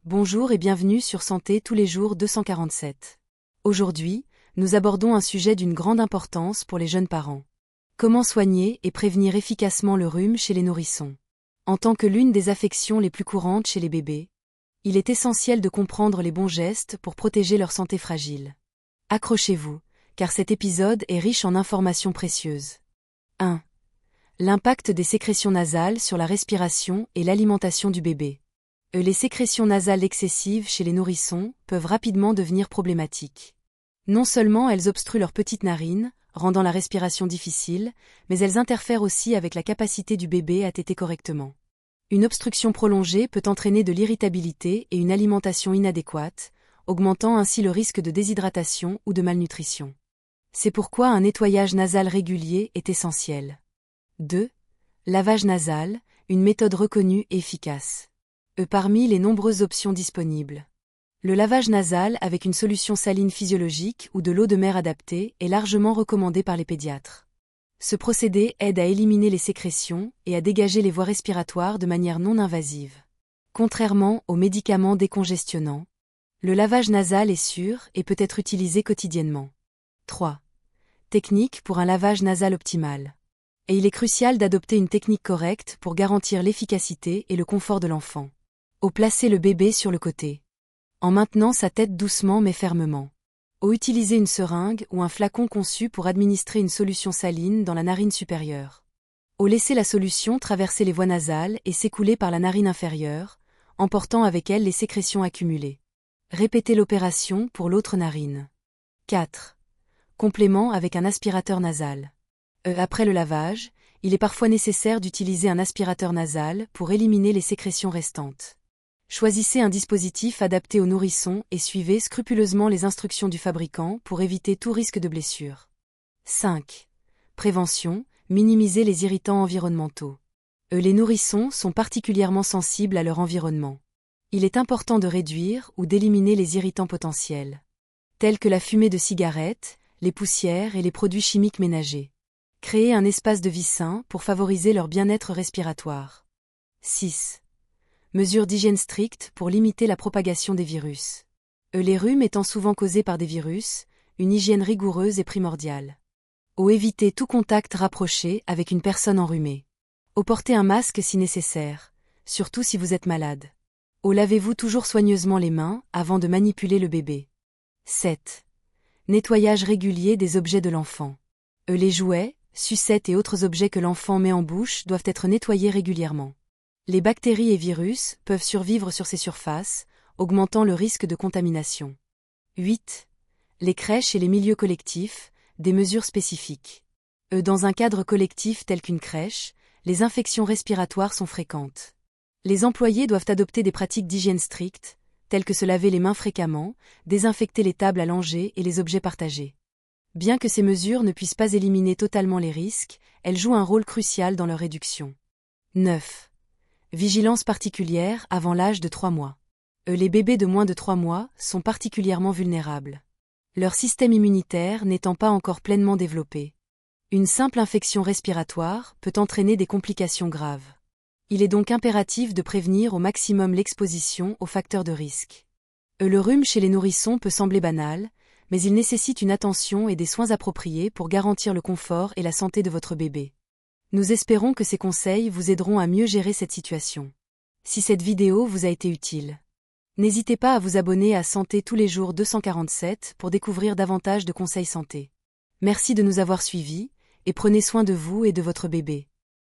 Bonjour et bienvenue sur Santé tous les jours 247. Aujourd'hui, nous abordons un sujet d'une grande importance pour les jeunes parents. Comment soigner et prévenir efficacement le rhume chez les nourrissons? En tant que l'une des affections les plus courantes chez les bébés, il est essentiel de comprendre les bons gestes pour protéger leur santé fragile. Accrochez-vous, car cet épisode est riche en informations précieuses. 1. L'impact des sécrétions nasales sur la respiration et l'alimentation du bébé. Les sécrétions nasales excessives chez les nourrissons peuvent rapidement devenir problématiques. Non seulement elles obstruent leurs petites narines, rendant la respiration difficile, mais elles interfèrent aussi avec la capacité du bébé à téter correctement. Une obstruction prolongée peut entraîner de l'irritabilité et une alimentation inadéquate, augmentant ainsi le risque de déshydratation ou de malnutrition. C'est pourquoi un nettoyage nasal régulier est essentiel. 2. Lavage nasal, une méthode reconnue et efficace. Parmi les nombreuses options disponibles, le lavage nasal avec une solution saline physiologique ou de l'eau de mer adaptée est largement recommandé par les pédiatres. Ce procédé aide à éliminer les sécrétions et à dégager les voies respiratoires de manière non invasive. Contrairement aux médicaments décongestionnants, le lavage nasal est sûr et peut être utilisé quotidiennement. 3. Technique pour un lavage nasal optimal. Et il est crucial d'adopter une technique correcte pour garantir l'efficacité et le confort de l'enfant. Placer le bébé sur le côté, en maintenant sa tête doucement mais fermement. Utiliser une seringue ou un flacon conçu pour administrer une solution saline dans la narine supérieure. Laisser la solution traverser les voies nasales et s'écouler par la narine inférieure, emportant avec elle les sécrétions accumulées. Répéter l'opération pour l'autre narine. 4. Complément avec un aspirateur nasal. Après le lavage, il est parfois nécessaire d'utiliser un aspirateur nasal pour éliminer les sécrétions restantes. Choisissez un dispositif adapté aux nourrissons et suivez scrupuleusement les instructions du fabricant pour éviter tout risque de blessure. 5. Prévention, minimiser les irritants environnementaux. Les nourrissons sont particulièrement sensibles à leur environnement. Il est important de réduire ou d'éliminer les irritants potentiels, tels que la fumée de cigarettes, les poussières et les produits chimiques ménagers. Créer un espace de vie sain pour favoriser leur bien-être respiratoire. 6. Mesures d'hygiène strictes pour limiter la propagation des virus. Les rhumes étant souvent causés par des virus, une hygiène rigoureuse est primordiale. Éviter tout contact rapproché avec une personne enrhumée. Portez un masque si nécessaire, surtout si vous êtes malade. Lavez-vous toujours soigneusement les mains avant de manipuler le bébé. 7. Nettoyage régulier des objets de l'enfant. Les jouets, sucettes et autres objets que l'enfant met en bouche doivent être nettoyés régulièrement. Les bactéries et virus peuvent survivre sur ces surfaces, augmentant le risque de contamination. 8. Les crèches et les milieux collectifs, des mesures spécifiques. Dans un cadre collectif tel qu'une crèche, les infections respiratoires sont fréquentes. Les employés doivent adopter des pratiques d'hygiène strictes, telles que se laver les mains fréquemment, désinfecter les tables à langer et les objets partagés. Bien que ces mesures ne puissent pas éliminer totalement les risques, elles jouent un rôle crucial dans leur réduction. 9. Vigilance particulière avant l'âge de 3 mois. Les bébés de moins de 3 mois sont particulièrement vulnérables. Leur système immunitaire n'étant pas encore pleinement développé. Une simple infection respiratoire peut entraîner des complications graves. Il est donc impératif de prévenir au maximum l'exposition aux facteurs de risque. Le rhume chez les nourrissons peut sembler banal, mais il nécessite une attention et des soins appropriés pour garantir le confort et la santé de votre bébé. Nous espérons que ces conseils vous aideront à mieux gérer cette situation. Si cette vidéo vous a été utile, n'hésitez pas à vous abonner à Santé tous les jours 247 pour découvrir davantage de conseils santé. Merci de nous avoir suivis, et prenez soin de vous et de votre bébé.